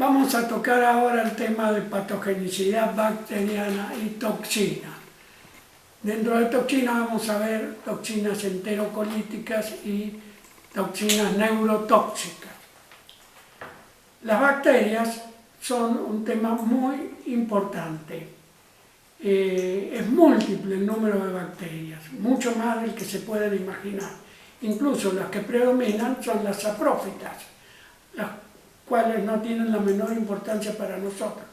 Vamos a tocar ahora el tema de patogenicidad bacteriana y toxina. Dentro de toxinas vamos a ver toxinas enterocolíticas y toxinas neurotóxicas. Las bacterias son un tema muy importante. Es múltiple el número de bacterias, mucho más del que se pueden imaginar. Incluso las que predominan son las saprófitas, las cuales no tienen la menor importancia para nosotros.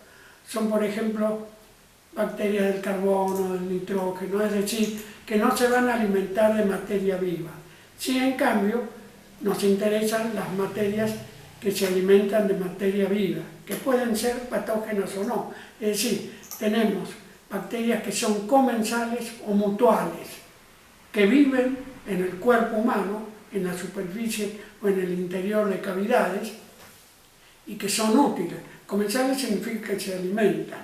Son, por ejemplo, bacterias del carbono, del nitrógeno, es decir, que no se van a alimentar de materia viva. Sí, en cambio, nos interesan las materias que se alimentan de materia viva, que pueden ser patógenas o no. Es decir, tenemos bacterias que son comensales o mutuales, que viven en el cuerpo humano, en la superficie o en el interior de cavidades, y que son útiles. Comensales significa que se alimentan.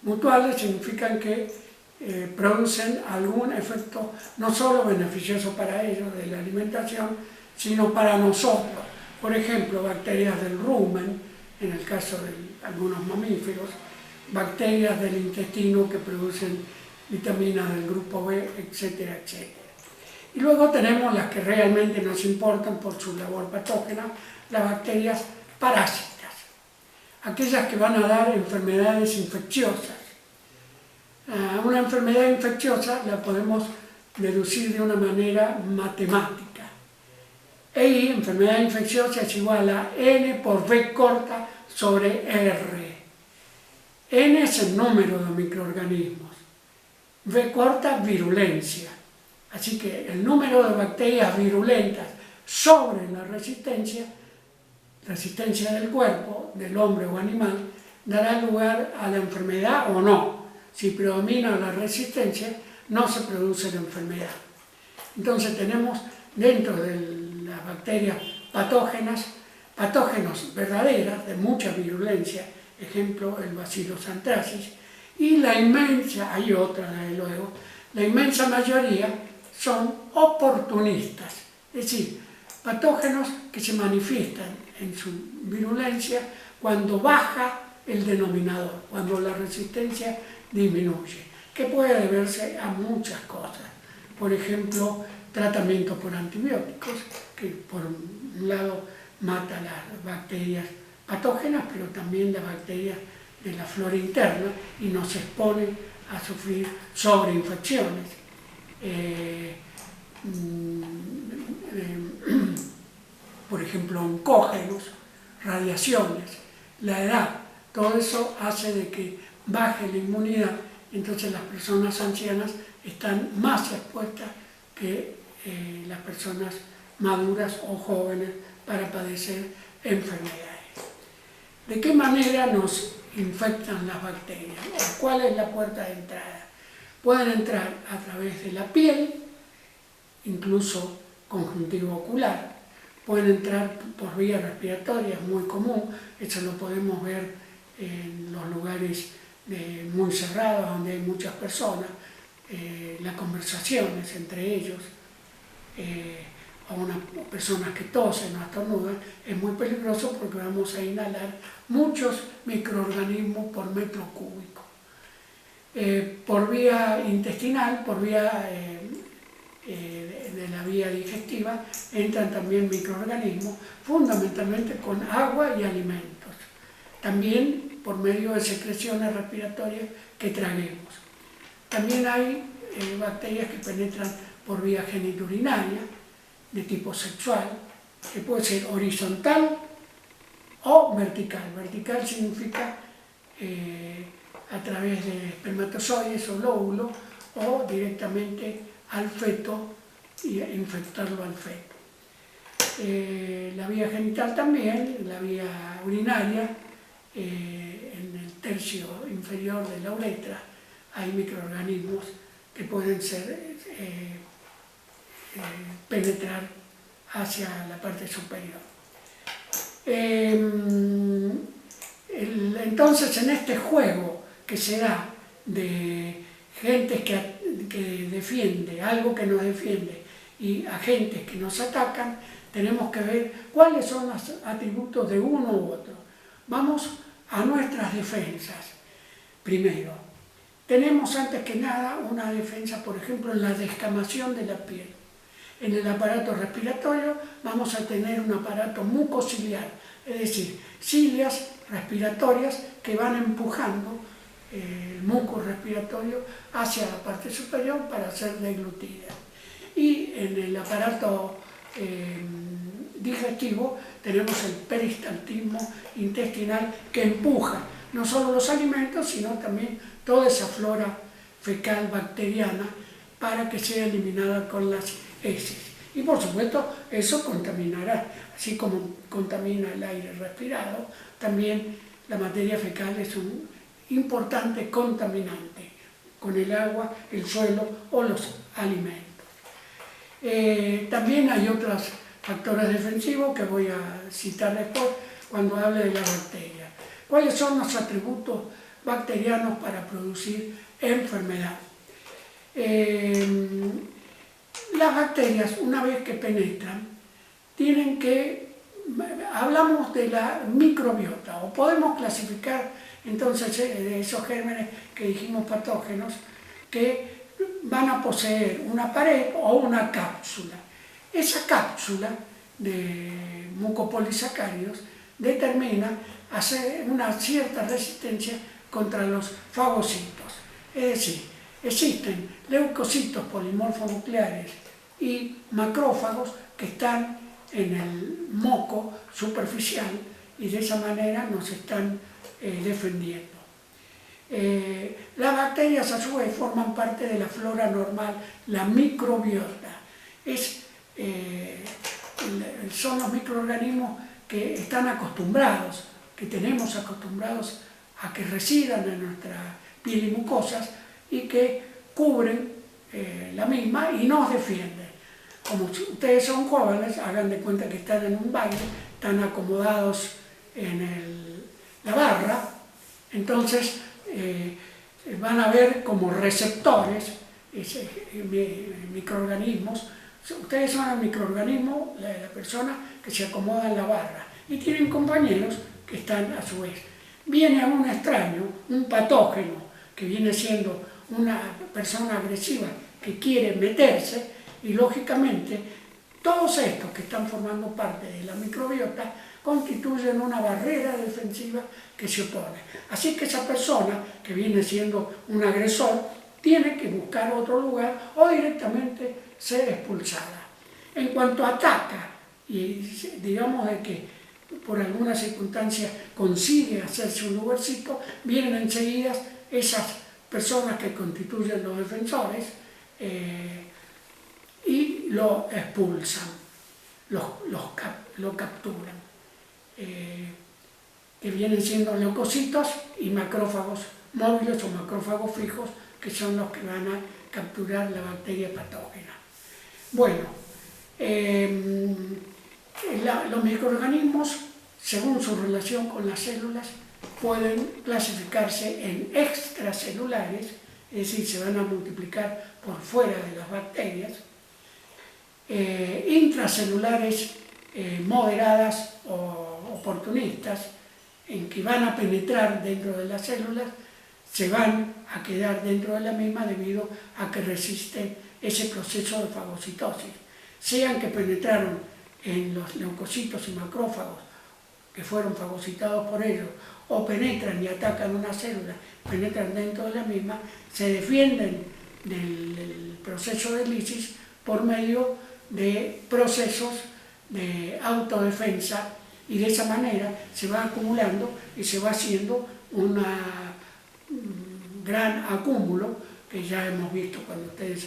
Mutuales significan que producen algún efecto no solo beneficioso para ellos de la alimentación, sino para nosotros. Por ejemplo, bacterias del rumen, en el caso de algunos mamíferos, bacterias del intestino que producen vitaminas del grupo B, etcétera, etcétera. Y luego tenemos las que realmente nos importan por su labor patógena, las bacterias parásitas, aquellas que van a dar enfermedades infecciosas. Una enfermedad infecciosa la podemos deducir de una manera matemática. Y enfermedad infecciosa es igual a N por V corta sobre R. N es el número de microorganismos, V corta virulencia. Así que el número de bacterias virulentas sobre la resistencia del cuerpo, del hombre o animal, dará lugar a la enfermedad o no. Si predomina la resistencia, no se produce la enfermedad. Entonces tenemos dentro de las bacterias patógenas, patógenos verdaderas, de mucha virulencia, ejemplo el Bacillus anthracis, y la inmensa, hay otra desde luego, la inmensa mayoría son oportunistas, es decir, patógenos que se manifiestan en su virulencia cuando baja el denominador, cuando la resistencia disminuye, que puede deberse a muchas cosas. Por ejemplo, tratamiento por antibióticos, que por un lado mata las bacterias patógenas, pero también las bacterias de la flora interna y nos expone a sufrir sobreinfecciones. Por ejemplo, oncógenos, radiaciones, la edad, todo eso hace de que baje la inmunidad, entonces las personas ancianas están más expuestas que las personas maduras o jóvenes para padecer enfermedades. ¿De qué manera nos infectan las bacterias? ¿Cuál es la puerta de entrada? Pueden entrar a través de la piel, incluso conjuntivo ocular, pueden entrar por vía respiratoria, es muy común, eso lo podemos ver en los lugares muy cerrados donde hay muchas personas, las conversaciones entre ellos, o unas personas que tosen o estornudan, es muy peligroso porque vamos a inhalar muchos microorganismos por metro cúbico. Por vía intestinal, por vía de la vía digestiva, entran también microorganismos, fundamentalmente con agua y alimentos. También por medio de secreciones respiratorias que traguemos. También hay bacterias que penetran por vía genitourinaria, de tipo sexual, que puede ser horizontal o vertical. Vertical significa a través de espermatozoides o lóbulos, o directamente al feto y infectarlo al feto. La vía genital también, la vía urinaria, en el tercio inferior de la uretra hay microorganismos que pueden ser penetrar hacia la parte superior. Entonces, en este juego que se da de gente que defiende, algo que nos defiende, y agentes que nos atacan, tenemos que ver cuáles son los atributos de uno u otro. Vamos a nuestras defensas. Primero, tenemos antes que nada una defensa, por ejemplo, en la descamación de la piel. En el aparato respiratorio vamos a tener un aparato mucociliar, es decir, cilias respiratorias que van empujando el muco respiratorio hacia la parte superior para ser deglutida. Y en el aparato digestivo tenemos el peristaltismo intestinal que empuja no solo los alimentos, sino también toda esa flora fecal bacteriana para que sea eliminada con las heces. Y por supuesto eso contaminará, así como contamina el aire respirado, también la materia fecal es un importante contaminante con el agua, el suelo o los alimentos. También hay otros factores defensivos que voy a citar después cuando hable de la bacteria. ¿Cuáles son los atributos bacterianos para producir enfermedad? Las bacterias, una vez que penetran, tienen que, hablamos de la microbiota, o podemos clasificar entonces de esos gérmenes que dijimos patógenos, que van a poseer una pared o una cápsula. Esa cápsula de mucopolisacáridos determina hacer una cierta resistencia contra los fagocitos. Es decir, existen leucocitos polimorfonucleares y macrófagos que están en el moco superficial y de esa manera nos están defendiendo. Las bacterias a su vez forman parte de la flora normal, la microbiota. Son los microorganismos que están acostumbrados, que tenemos acostumbrados a que residan en nuestra piel y mucosas y que cubren la misma y nos defienden. Como si ustedes son jóvenes, hagan de cuenta que están en un baile, están acomodados en la barra, entonces van a ver como receptores, microorganismos. Ustedes son el microorganismo, la persona que se acomoda en la barra y tienen compañeros que están a su vez. Viene a un extraño, un patógeno, que viene siendo una persona agresiva que quiere meterse y lógicamente todos estos que están formando parte de la microbiota constituyen una barrera defensiva que se opone. Así que esa persona que viene siendo un agresor tiene que buscar otro lugar o directamente ser expulsada. En cuanto ataca y digamos de que por alguna circunstancia consigue hacerse un lugarcito, vienen enseguida esas personas que constituyen los defensores y lo expulsan, lo capturan, que vienen siendo leucocitos y macrófagos móviles o macrófagos fijos, que son los que van a capturar la bacteria patógena. Bueno, los microorganismos, según su relación con las células, pueden clasificarse en extracelulares, es decir, se van a multiplicar por fuera de las bacterias, intracelulares moderadas o oportunistas, en que van a penetrar dentro de las células, se van a quedar dentro de la misma debido a que resisten ese proceso de fagocitosis. Sean que penetraron en los leucocitos y macrófagos que fueron fagocitados por ellos, o penetran y atacan una célula, penetran dentro de la misma, se defienden del proceso de lisis por medio de procesos de autodefensa y de esa manera se va acumulando y se va haciendo un gran acúmulo que ya hemos visto cuando ustedes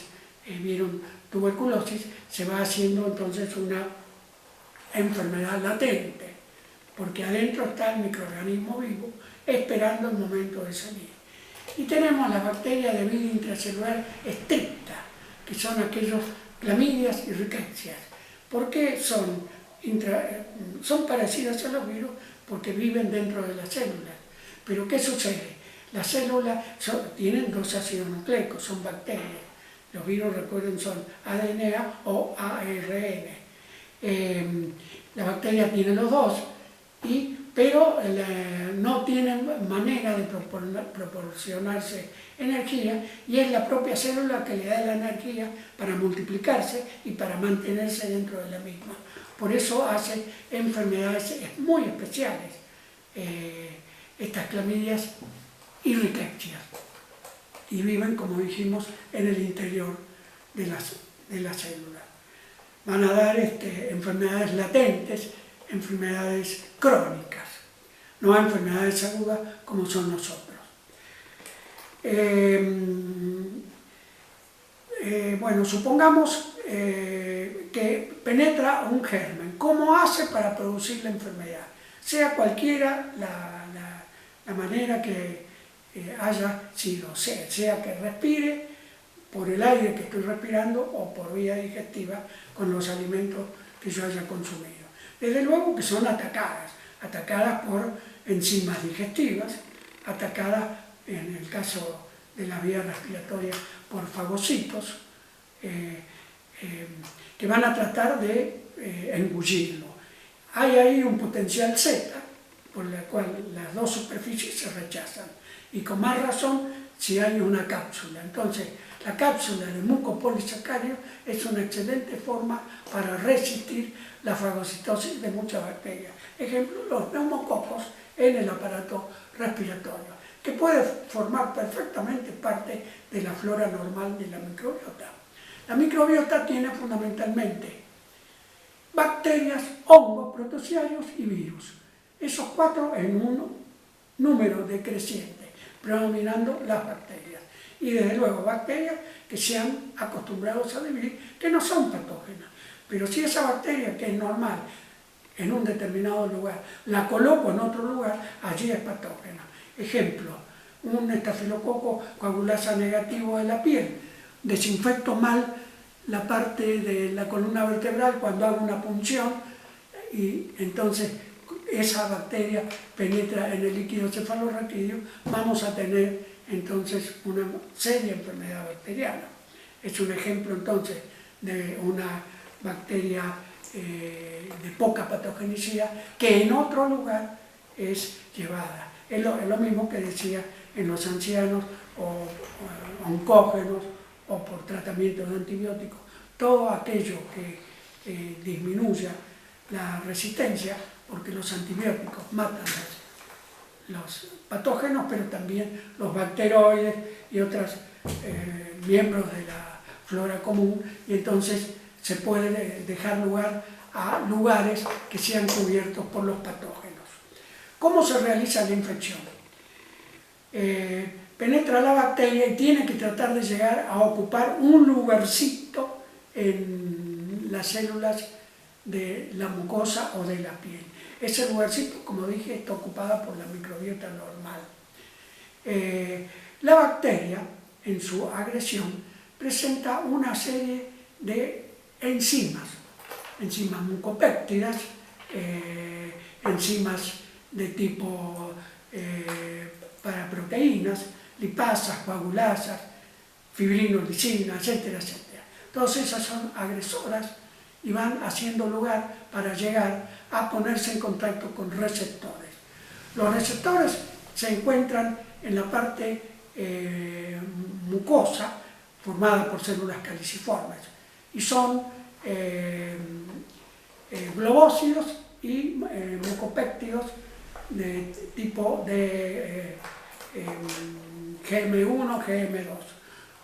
vieron tuberculosis, se va haciendo entonces una enfermedad latente, porque adentro está el microorganismo vivo esperando el momento de salir. Y tenemos las bacterias de vida intracelular estricta, que son aquellos clamidias y rickettsias. ¿Por qué son parecidas a los virus? Porque viven dentro de las células. Pero ¿qué sucede? Las células tienen dos ácidos nucleicos, son bacterias. Los virus, recuerden, son ADN o ARN. La bacteria tiene los dos y pero no tienen manera de proporcionarse energía, y es la propia célula que le da la energía para multiplicarse y para mantenerse dentro de la misma. Por eso hace enfermedades muy especiales, estas clamidias y rickettsia, y viven, como dijimos, en el interior de las células. Van a dar enfermedades latentes, enfermedades crónicas, no enfermedades agudas como son nosotros. Bueno, supongamos que penetra un germen. ¿Cómo hace para producir la enfermedad? Sea cualquiera la manera que haya sido, sea que respire por el aire que estoy respirando o por vía digestiva con los alimentos que yo haya consumido. Desde luego que son atacadas por enzimas digestivas, atacadas en el caso de la vía respiratoria por fagocitos, que van a tratar de engullirlo. Hay ahí un potencial Z, por el cual las dos superficies se rechazan, y con más razón si hay una cápsula. Entonces, la cápsula de mucopolisacárido es una excelente forma para resistir la fagocitosis de muchas bacterias. Ejemplo, los neumococos en el aparato respiratorio, que puede formar perfectamente parte de la flora normal de la microbiota. La microbiota tiene fundamentalmente bacterias, hongos, protozoarios y virus. Esos cuatro en un número decreciente, predominando las bacterias. Y desde luego bacterias que se han acostumbrado a vivir, que no son patógenas. Pero si esa bacteria, que es normal en un determinado lugar, la coloco en otro lugar, allí es patógena. Ejemplo, un estafilococo coagulasa negativo de la piel. Desinfecto mal la parte de la columna vertebral cuando hago una punción, y entonces esa bacteria penetra en el líquido cefalorraquídeo, vamos a tener entonces una seria enfermedad bacteriana. Es un ejemplo entonces de una bacteria de poca patogenicidad que en otro lugar es llevada. Es lo mismo que decía en los ancianos o oncógenos o por tratamiento de antibióticos. Todo aquello que disminuya la resistencia, porque los antibióticos matan los patógenos, pero también los bacteroides y otros miembros de la flora común, y entonces se puede dejar lugar a lugares que sean cubiertos por los patógenos. ¿Cómo se realiza la infección? Penetra la bacteria y tiene que tratar de llegar a ocupar un lugarcito en las células de la mucosa o de la piel. Ese lugarcito, como dije, está ocupada por la microbiota normal. La bacteria, en su agresión, presenta una serie de enzimas mucopéptidas, enzimas de tipo para proteínas, lipasas, coagulasas, fibrinolizina, etcétera, etcétera. Todas esas son agresoras y van haciendo lugar para llegar a ponerse en contacto con receptores. Los receptores se encuentran en la parte mucosa, formada por células caliciformes, y son globócidos y mucopéptidos de tipo de GM1, GM2.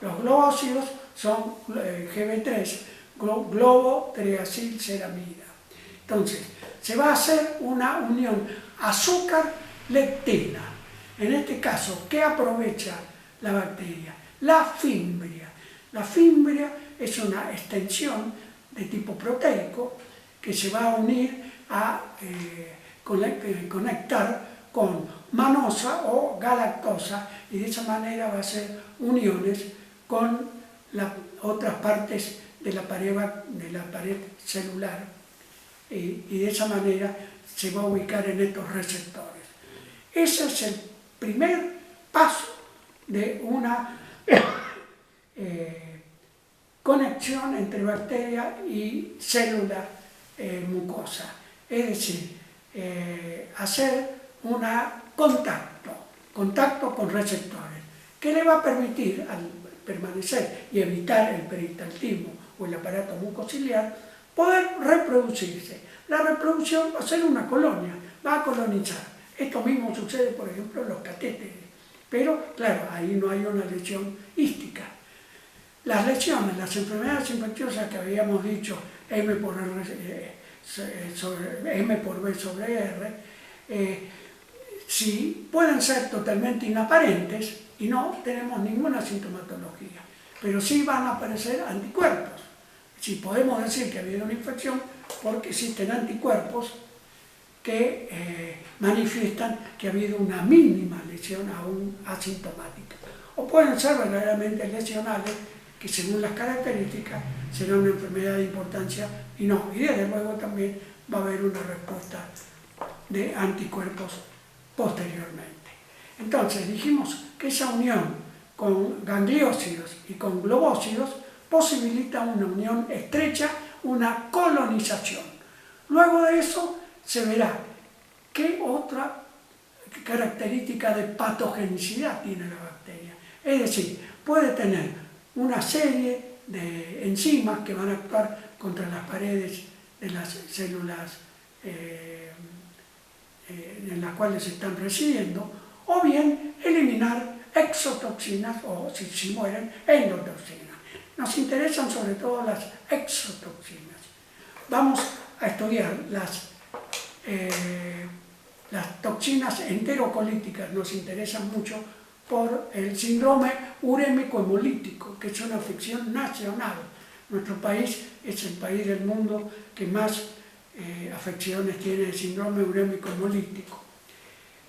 Los globócidos son GB3, globo-triacilceramida. Entonces, se va a hacer una unión azúcar-lectina. En este caso, ¿qué aprovecha la bacteria? La fimbria. La fimbria es una extensión de tipo proteico que se va a unir a conectar con manosa o galactosa, y de esa manera va a hacer uniones con las otras partes de la pared celular, y de esa manera se va a ubicar en estos receptores. Ese es el primer paso de una conexión entre bacteria y célula mucosa. Es decir, hacer un contacto con receptores, que le va a permitir al permanecer y evitar el peristaltismo o el aparato mucociliar, poder reproducirse. La reproducción va a ser una colonia, va a colonizar. Esto mismo sucede, por ejemplo, en los catéteres, pero claro, ahí no hay una lesión ística. Las lesiones, las enfermedades infecciosas que habíamos dicho, M por B sobre R, si pueden ser totalmente inaparentes y no tenemos ninguna sintomatología, pero sí van a aparecer anticuerpos. Si podemos decir que ha habido una infección, porque existen anticuerpos que manifiestan que ha habido una mínima lesión aún asintomática. O pueden ser verdaderamente lesionales, que según las características será una enfermedad de importancia y no. Y desde luego también va a haber una respuesta de anticuerpos posteriormente. Entonces dijimos que esa unión con gangliósidos y con globósidos posibilita una unión estrecha, una colonización. Luego de eso se verá qué otra característica de patogenicidad tiene la bacteria. Es decir, puede tener una serie de enzimas que van a actuar contra las paredes de las células en las cuales están residiendo, o bien eliminar exotoxinas o, si mueren, endotoxinas. Nos interesan sobre todo las exotoxinas. Vamos a estudiar las toxinas enterocolíticas, nos interesan mucho por el síndrome urémico hemolítico, que es una afección nacional. Nuestro país es el país del mundo que más afecciones tiene el síndrome urémico hemolítico.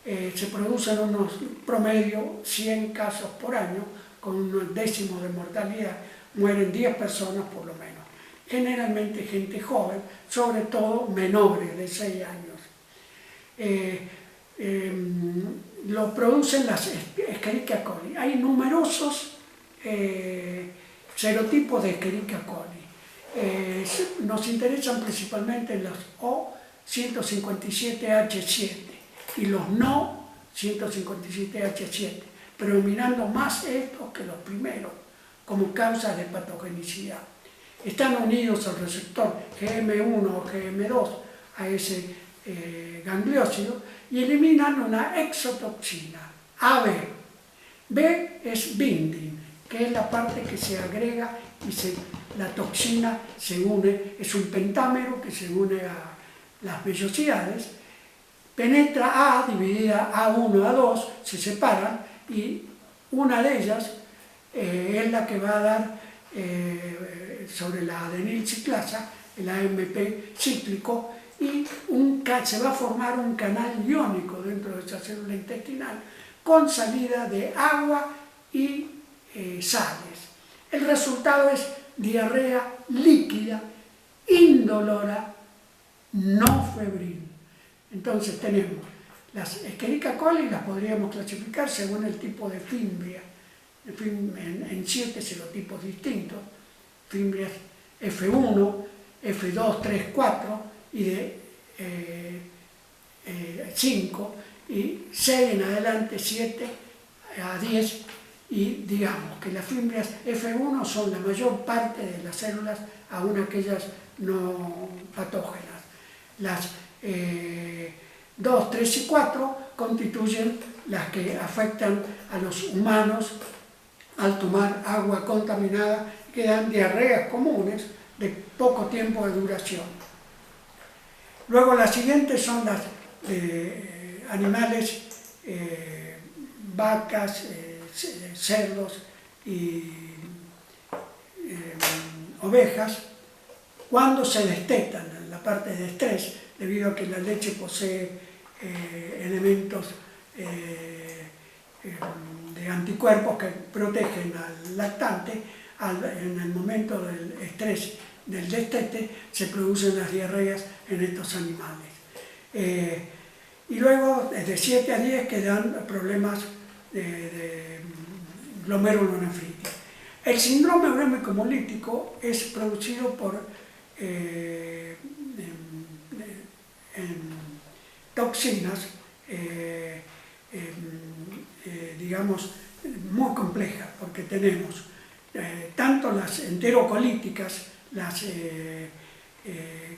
Se producen unos promedio 100 casos por año, con un décimo de mortalidad, mueren 10 personas por lo menos. Generalmente gente joven, sobre todo menores de 6 años. Lo producen las Escherichia coli. Hay numerosos serotipos de Escherichia coli. Nos interesan principalmente los O157H7 y los no 157H7, predominando más estos que los primeros como causa de patogenicidad. Están unidos al receptor GM1 o GM2 a ese gangliósido y eliminan una exotoxina, AB. B es binding, que es la parte que se agrega y la toxina se une, es un pentámero que se une a las vellosidades, penetra A, dividida A1, A2, se separan y una de ellas es la que va a dar sobre la adenilciclasa, el AMP cíclico, y se va a formar un canal iónico dentro de esa célula intestinal con salida de agua y sales. El resultado es diarrea líquida, indolora, no febril. Entonces tenemos las Escherichia coli, las podríamos clasificar según el tipo de fimbria, en 7 serotipos distintos, fimbrias F1, F2, 3, 4 y de 5 y 6 en adelante, 7 a 10, y digamos que las fimbrias F1 son la mayor parte de las células, aún aquellas no patógenas. Las 2, 3 y 4 constituyen las que afectan a los humanos al tomar agua contaminada, que dan diarreas comunes de poco tiempo de duración. Luego las siguientes son las animales, vacas, cerdos y ovejas, cuando se destetan en la parte de estrés, debido a que la leche posee elementos de anticuerpos que protegen al lactante. En el momento del estrés del destete se producen las diarreas en estos animales. Y luego de 7 a 10 que dan problemas de glomerulonefritis. El síndrome urémico hemolítico es producido por toxinas, digamos, muy complejas, porque tenemos tanto las enterocolíticas, las que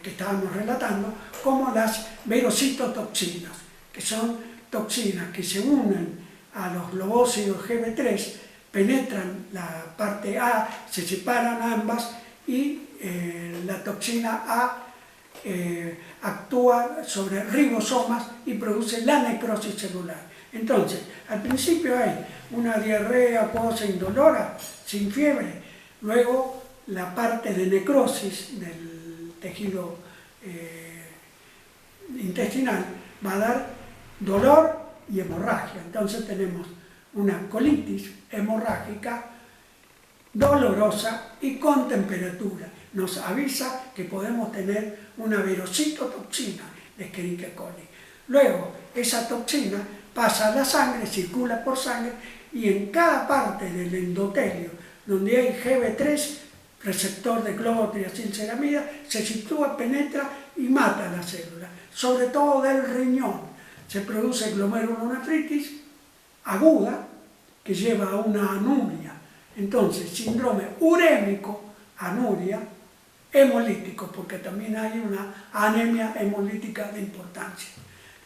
estábamos relatando, como las verocitotoxinas, que son toxinas que se unen a los globósidos GB3, penetran la parte A, se separan ambas y la toxina A actúa sobre ribosomas y produce la necrosis celular. Entonces, al principio hay una diarrea acuosa indolora, sin fiebre, luego la parte de necrosis del tejido intestinal va a dar dolor y hemorragia. Entonces tenemos una colitis hemorrágica dolorosa y con temperatura. Nos avisa que podemos tener una verocitotoxina de Escherichia coli. Luego, esa toxina pasa a la sangre, circula por sangre y en cada parte del endotelio donde hay GB3, receptor de globotriacilceramida, se sitúa, penetra y mata a la célula, sobre todo del riñón. Se produce glomerulonefritis aguda que lleva a una anuria. Entonces, síndrome urémico, anuria, hemolítico, porque también hay una anemia hemolítica de importancia.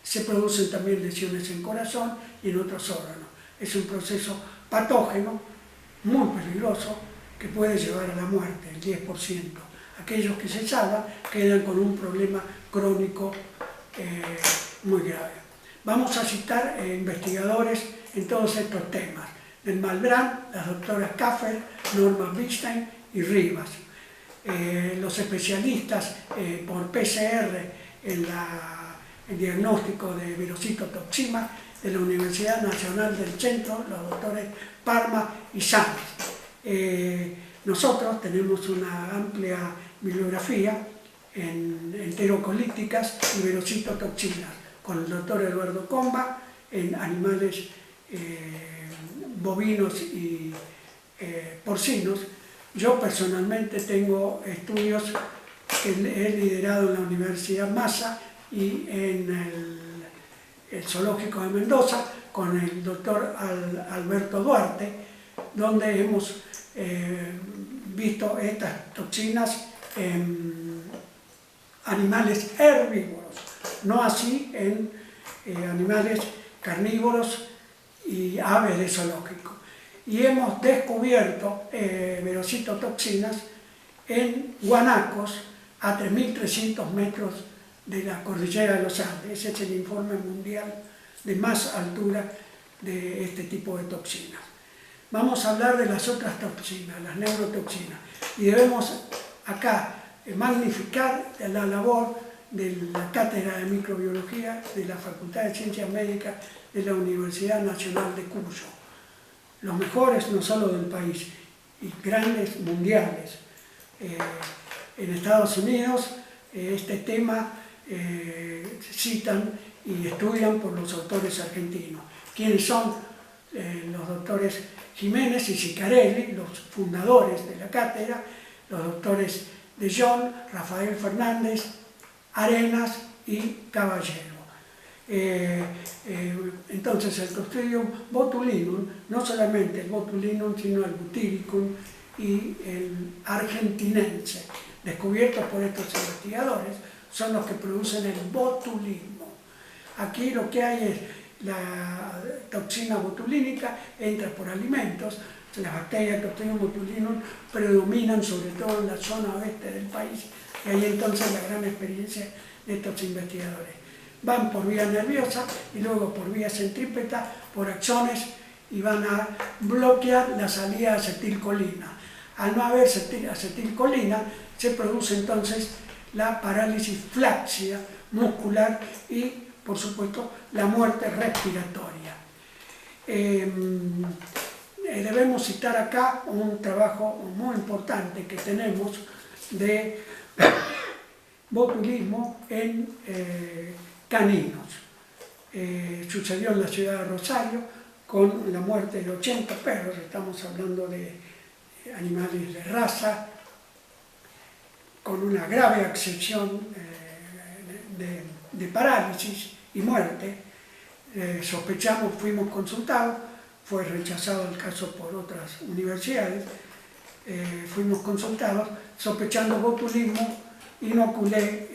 Se producen también lesiones en corazón y en otros órganos. Es un proceso patógeno muy peligroso que puede llevar a la muerte, el 10%. Aquellos que se salvan quedan con un problema crónico muy grave. Vamos a citar investigadores en todos estos temas. Del Malbrán, las doctoras Kaffer, Norma Bistein y Rivas. Los especialistas por PCR en el diagnóstico de verocitotoxina de la Universidad Nacional del Centro, los doctores Parma y Sanz. Nosotros tenemos una amplia bibliografía en enterocolíticas y verocitotoxinas, con el doctor Eduardo Comba en animales bovinos y porcinos. Yo personalmente tengo estudios que he liderado en la Universidad Massa y en el Zoológico de Mendoza con el doctor Alberto Duarte, donde hemos visto estas toxinas en animales herbívoros, no así en animales carnívoros y aves de zoológico. Y hemos descubierto verocitotoxinas en guanacos a 3.300 metros de la cordillera de los Andes. Ese es el informe mundial de más altura de este tipo de toxinas. Vamos a hablar de las otras toxinas, las neurotoxinas, y debemos acá magnificar la labor de la Cátedra de Microbiología de la Facultad de Ciencias Médicas de la Universidad Nacional de Cuyo. Los mejores no solo del país, y grandes mundiales. En Estados Unidos este tema citan y estudian por los autores argentinos. ¿Quiénes son? Los doctores Jiménez y Sicarelli, los fundadores de la cátedra, los doctores De Jong, Rafael Fernández, Arenas y Caballero. Entonces el Clostridium botulinum, no solamente el botulinum, sino el butylicum y el argentinense, descubiertos por estos investigadores, son los que producen el botulismo. Aquí lo que hay es la toxina botulínica, entra por alimentos, las bacterias Clostridium botulinum predominan sobre todo en la zona oeste del país, y ahí entonces la gran experiencia de estos investigadores. Van por vía nerviosa y luego por vía centrípeta, por axones, y van a bloquear la salida de acetilcolina. Al no haber acetilcolina, se produce entonces la parálisis flácida muscular y, por supuesto, la muerte respiratoria. Debemos citar acá un trabajo muy importante que tenemos de botulismo en caninos. Sucedió en la ciudad de Rosario con la muerte de 80 perros, estamos hablando de animales de raza, con una grave accesión de parálisis y muerte. Sospechamos, fuimos consultados, fue rechazado el caso por otras universidades, fuimos consultados, sospechando botulismo, inoculé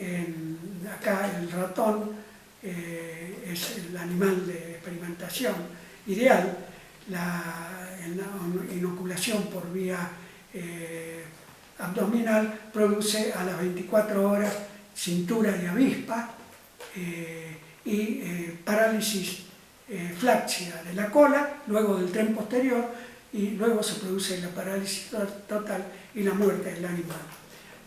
acá el ratón, es el animal de experimentación ideal, la inoculación por vía abdominal produce a las 24 horas cintura de avispa y parálisis flácida de la cola, luego del tren posterior, y luego se produce la parálisis total y la muerte del animal.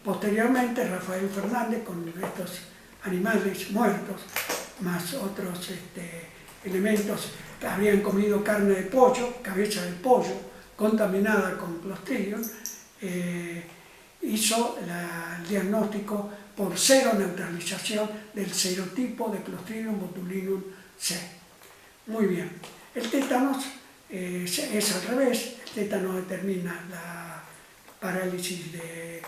Posteriormente, Rafael Fernández, con estos animales muertos, más otros elementos que habían comido carne de pollo, cabeza de pollo, contaminada con Clostridium, hizo el diagnóstico por seroneutralización del serotipo de Clostridium botulinum C. Muy bien. El tétanos es al revés. El tétanos determina la parálisis de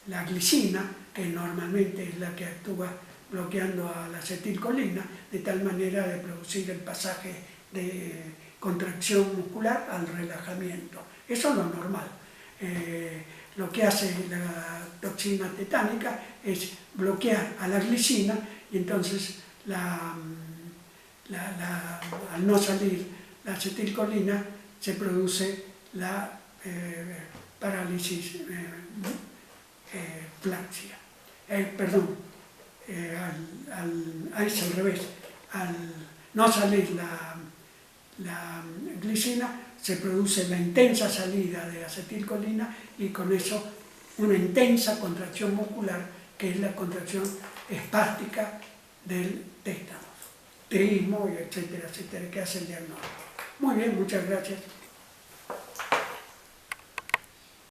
la glicina, que normalmente es la que actúa bloqueando a la acetilcolina, de tal manera de producir el pasaje de contracción muscular al relajamiento. Eso es lo normal. Lo que hace la toxina tetánica es bloquear a la glicina y entonces al no salir la acetilcolina se produce la parálisis flácida. Es al revés. Al no salir la glicina, se produce la intensa salida de acetilcolina y con eso una intensa contracción muscular, que es la contracción espástica del tétanos, teísmo, etcétera, etcétera, que hace el diagnóstico. Muy bien, muchas gracias.